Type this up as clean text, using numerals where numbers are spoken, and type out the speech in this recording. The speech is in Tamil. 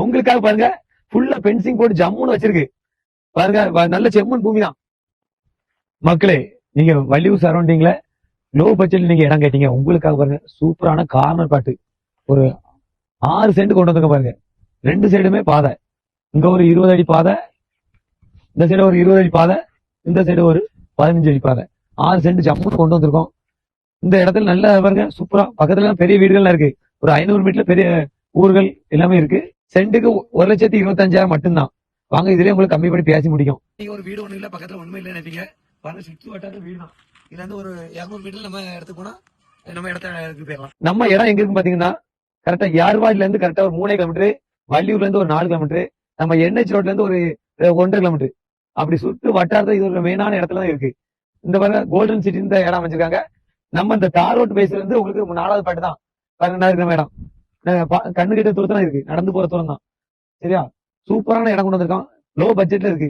உங்களுக்காக பாருங்க ஃபுல்லா பென்சிங் போட்டு ஜம்முன்னு வச்சிருக்கு பாருங்க. நல்ல செம்மண் பூமி தான் மக்களே. நீங்க வள்ளியூர் சரௌண்டிங்ல லோ பட்ஜெட்ல நீங்க இடம் கேட்டீங்க, உங்களுக்காக பாருங்க சூப்பரான கார்னர் பாட்டு ஒரு 6 சென்ட் கொண்டு வந்துருக்க பாருங்க. 2 சைடுமே பாதை, இங்க ஒரு 20 அடி பாதை, இந்த சைடு ஒரு 20 அடி பாதை, இந்த சைடு ஒரு 15 அடி பாதை, 6 சென்ட் ஜம்முன்னு கொண்டு வந்திருக்கோம். இந்த இடத்துல நல்ல பாருங்க சூப்பரா பக்கத்துல பெரிய வீடுகள்லாம் இருக்கு. ஒரு 500 மீட்டர்ல பெரிய ஊர்கள் எல்லாமே இருக்கு. சென்ட்டுக்கு 1,25,000 மட்டும்தான். வாங்க இதுலயே உங்களுக்கு கம்மி பண்ணி பேசி முடிக்கும். நீங்க ஒரு வீடு ஒண்ணு இல்ல பக்கத்துல ஒண்ணுமே இல்ல நினைப்பீங்க. பாருங்க சுத்தி வட்டார வீடு தான். இதுல இருந்து ஒரு 200 மீட்டர்ல நம்ம இடத்துக்கு போனா நம்ம இடத்துக்கு போயிடலாம். நம்ம இடம் எங்க இருக்கு பாத்தீங்கன்னா கரெக்டா ஏர்வாடில இருந்து கரெக்டா ஒரு 3 கிலோமீட்டர், வள்ளியூர்ல இருந்து ஒரு 4 கிலோமீட்டர், நம்ம NH ரோட்ல இருந்து ஒரு 1.5 கிலோமீட்டர், அப்படி சுற்று வட்டாரத்துல இது ஒரு மெயினான இடத்துல தான் இருக்கு. இந்த பாருங்க கோல்டன் சிட்டி இந்த இடம் வச்சிருக்காங்க. நம்ம இந்த தார் ரோட் பேஸ்ல இருந்து உங்களுக்கு 4வது பாட்டு தான் 12 நம்ம இடம். கண்ணு கிட்ட தூரத்தான் இருக்கு, நடந்து போற தூரம் தான். சரியா? சூப்பரான இடம் கொண்டு வந்திருக்கோம், லோ பட்ஜெட்ல இருக்கு.